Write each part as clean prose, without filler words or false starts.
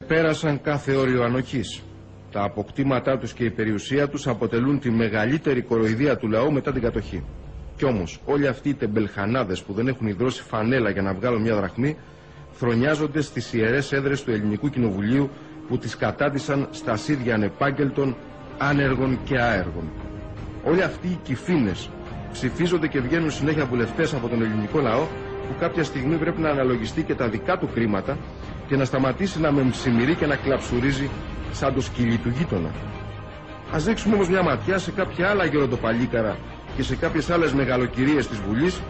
Πέρασαν κάθε όριο ανοχής. Τα αποκτήματά τους και η περιουσία τους αποτελούν τη μεγαλύτερη κοροϊδία του λαού μετά την κατοχή. Κι όμως όλοι αυτοί οι τεμπελχανάδες που δεν έχουν ιδρώσει φανέλα για να βγάλουν μια δραχμή θρονιάζονται στις ιερές έδρες του Ελληνικού Κοινοβουλίου που τις κατάτησαν στα σίδια ανεπάγγελτων, άνεργων και άεργων. Όλοι αυτοί οι κυφίνες ψηφίζονται και βγαίνουν συνέχεια βουλευτές από τον ελληνικό λαό που κάποια στιγμή πρέπει να αναλογιστεί και τα δικά του κρίματα και να σταματήσει να μεμψημυρεί και να κλαψουρίζει σαν το σκυλί του γείτονα. Ας ρίξουμε όμως μια ματιά σε κάποια άλλα γεροντοπαλίκαρα και σε κάποιες άλλες μεγαλοκυρίες της Βουλής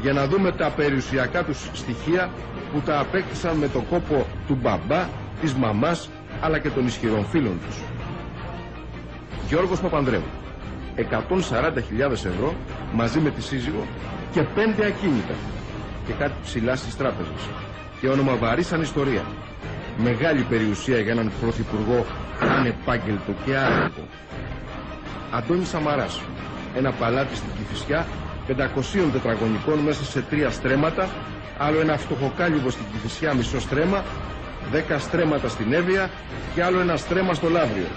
για να δούμε τα περιουσιακά τους στοιχεία που τα απέκτησαν με το κόπο του μπαμπά, της μαμάς αλλά και των ισχυρών φίλων τους. Γιώργος Παπανδρέου, 140.000 ευρώ μαζί με τη σύζυγο και 5 ακίνητα και κάτι ψηλά στις τράπεζες και όνομα βαρύ σαν ιστορία. Μεγάλη περιουσία για έναν πρωθυπουργό ανεπάγγελτο και άργο. Αντώνης Σαμαράς, ένα παλάτι στην Κηφισιά 500 τετραγωνικών μέσα σε 3 στρέμματα, άλλο ένα φτωχοκάλυβο στην Κηφισιά μισό στρέμμα, 10 στρέμματα στην Εύβοια και άλλο ένα στρέμμα στο Λαύριο.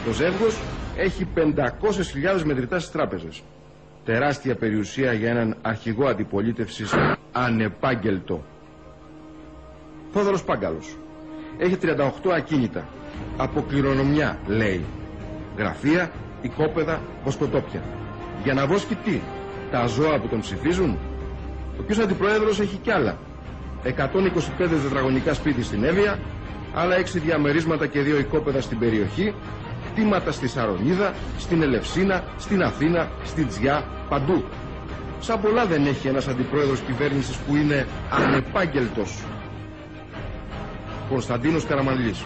Το ζεύγος έχει 500.000 μετρητά στις τράπεζες. Τεράστια περιουσία για έναν αρχηγό αντιπολίτευσης ανεπάγγελτο. Θόδωρος Πάγκαλος έχει 38 ακίνητα. Από κληρονομιά, λέει. Γραφεία, οικόπεδα, βοσκοτόπια. Για να βόσκει τι, τα ζώα που τον ψηφίζουν. Ο κ. Αντιπρόεδρος έχει κι άλλα. 125 τετραγωνικά σπίτι στην Εύβοια, άλλα 6 διαμερίσματα και 2 οικόπεδα στην περιοχή, κτήματα στη Σαρονίδα, στην Ελευσίνα, στην Αθήνα, στην Τζιά, παντού. Σαν πολλά δεν έχει ένας αντιπρόεδρος κυβέρνησης που είναι ανεπάγγελτος. Κωνσταντίνος Καραμανλής.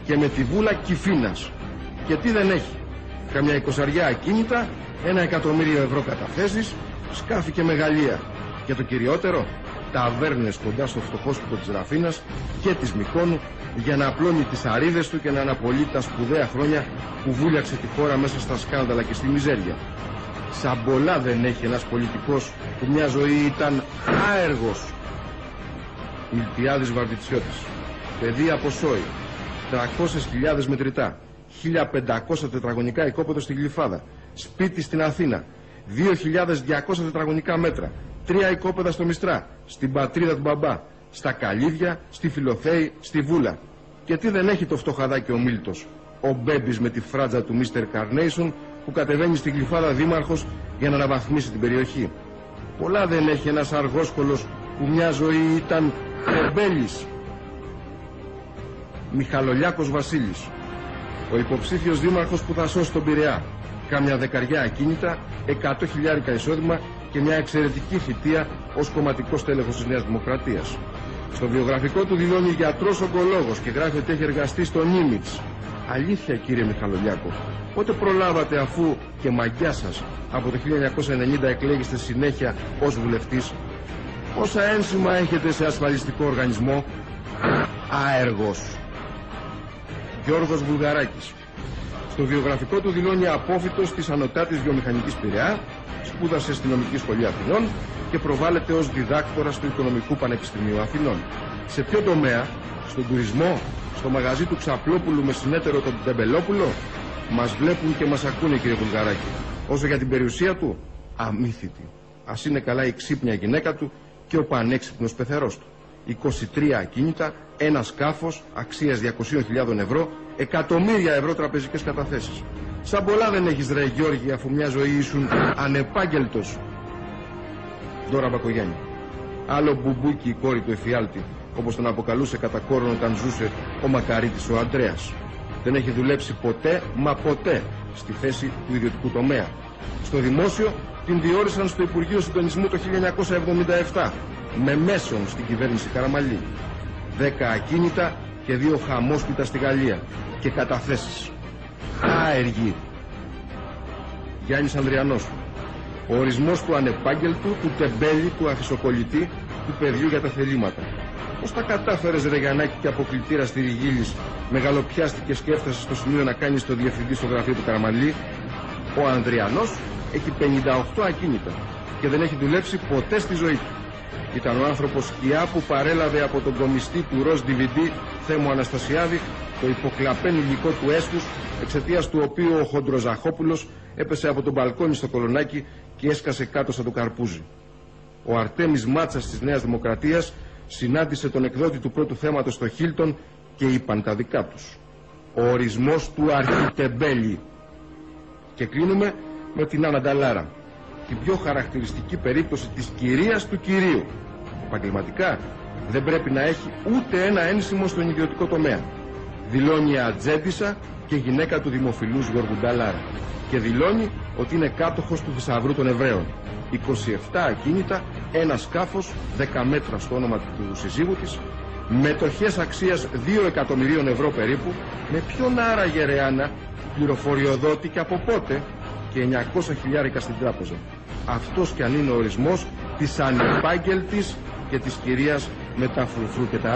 Και με τη Βούλα Κηφίνας. Και τι δεν έχει. Καμιά 20 ακίνητα, 1 εκατομμύριο ευρώ καταθέσεις, σκάφη και μεγαλεία. Και το κυριότερο, ταβέρνες κοντά στο φτωχόσπιτο της Ραφίνας και της Μυκόνου για να απλώνει τις αρίδες του και να αναπολύει τα σπουδαία χρόνια που βούλιαξε τη χώρα μέσα στα σκάνδαλα και στη μιζέρια. Σαν πολλά δεν έχει ένας πολιτικός που μια ζωή ήταν άεργος. Μιλτιάδης Βαρδιτσιώτης. Παιδί από Σόη, 300.000 μετρητά, 1.500 τετραγωνικά οικόπεδο στη Γλυφάδα, σπίτι στην Αθήνα, 2.200 τετραγωνικά μέτρα, 3 οικόπεδα στο Μιστρά, στην πατρίδα του μπαμπά, στα Καλύδια, στη Φιλοθέη, στη Βούλα. Και τι δεν έχει το φτωχαδάκι ο Μίλτος, ο Μπέμπης με τη φράτζα του Mr. Carnation που κατεβαίνει στη Γλυφάδα δήμαρχος για να αναβαθμίσει την περιοχή. Πολλά δεν έχει ένας αργόσκολος που μια ζωή ήταν ρεμπέλης. Μιχαλολιάκος Βασίλης, ο υποψήφιος δήμαρχος που θα σώσει τον Πειραιά. Κάμια 10 ακίνητα, 100.000 εισόδημα και μια εξαιρετική θητεία ως κομματικός τέλεχος της Νέας Δημοκρατίας. Στο βιογραφικό του δηλώνει γιατρός ογκολόγος και γράφει ότι έχει εργαστεί στο Νίμιτς. Αλήθεια, κύριε Μιχαλολιάκο, πότε προλάβατε αφού και μαγιά σας από το 1990 εκλέγεστε συνέχεια ως βουλευτής? Πόσα ένσημα έχετε σε ασφαλιστικό οργανισμό? Άεργος. Γιώργος Βουλγαράκης. Στο βιογραφικό του δηλώνει απόφοιτος της Ανωτάτης Βιομηχανικής Πειραιά, σπούδασε στη Νομική Σχολή Αθηνών και προβάλλεται ως διδάκτορας του Οικονομικού Πανεπιστημίου Αθηνών. Σε ποιο τομέα? Στον τουρισμό? Στο μαγαζί του Ξαπλόπουλου με συνέτερο τον Τεμπελόπουλο? Μας βλέπουν και μας ακούνε, κύριε Βουλγαράκη. Όσο για την περιουσία του, αμύθιτη. Ας είναι καλά η ξύπνια γυναίκα του και ο πανέξυπνος πεθερός του. 23 ακίνητα, ένα σκάφος αξίας 200.000 ευρώ, εκατομμύρια ευρώ τραπεζικές καταθέσεις. Σαν πολλά δεν έχεις, ρε Γιώργη, αφού μια ζωή ήσουν ανεπάγγελτος. Δώρα Μπακογιάννη. Άλλο μπουμπούκι η κόρη του εφιάλτη, όπως τον αποκαλούσε κατά κόρον όταν ζούσε ο Μακαρίτης ο Αντρέας. Δεν έχει δουλέψει ποτέ, μα ποτέ, στη θέση του ιδιωτικού τομέα. Στο δημόσιο την διόρισαν στο Υπουργείο Συντονισμού το 1977, με μέσον στην κυβέρνηση Καραμανλή. 10 ακίνητα και 2 χαμόσπιτα στη Γαλλία και καταθέσεις. Άεργοι. Γιάννης Ανδριανός. Ο ορισμός του ανεπάγγελτου, του τεμπέλη, του αφισοκολλητή, του παιδιού για τα θελήματα. Πώς τα κατάφερες, ρε Γιαννάκη, και από κλητήρα στη Ριγίλης μεγαλοπιάστηκε και έφτασε στο σημείο να κάνεις το διευθυντή στο γραφείο του Καραμανλή? Ο Ανδριανός έχει 58 ακίνητα και δεν έχει δουλέψει ποτέ στη ζωή του. Ήταν ο άνθρωπος σκιά που παρέλαβε από τον κομιστή του Ροζ DVD Θέμου Αναστασιάδη, το υποκλαπέν υλικό του έσθους, εξαιτίας του οποίου ο Χοντροζαχόπουλος έπεσε από τον μπαλκόνι στο Κολονάκι και έσκασε κάτω σαν το καρπούζι. Ο Αρτέμις Μάτσας της Νέας Δημοκρατίας συνάντησε τον εκδότη του πρώτου θέματος στο Χίλτον και είπαν τα δικά τους. Ο ορισμός του αρχιτεμπέλη. Και κλείνουμε με την Άννα Νταλάρα, την πιο χαρακτηριστική περίπτωση της κυρίας του κυρίου. Επαγγελματικά δεν πρέπει να έχει ούτε ένα ένσημο στον ιδιωτικό τομέα. Δηλώνει ατζέντισσα και γυναίκα του δημοφιλούς Γιώργου Νταλάρα. Και δηλώνει ότι είναι κάτοχος του θησαυρού των Εβραίων. 27 ακίνητα, ένα σκάφος, 10 μέτρα στο όνομα του συζύγου της, μετοχές αξίας 2 εκατομμυρίων ευρώ περίπου, με ποιον άραγε ρε Άννα, πληροφοριοδότη και από πότε, και 900 χιλιάρικα στην τράπεζα. Αυτός κι αν είναι ο ορισμός της ανεπάγγελτης και της κυρίας με τα φρουφρού και τα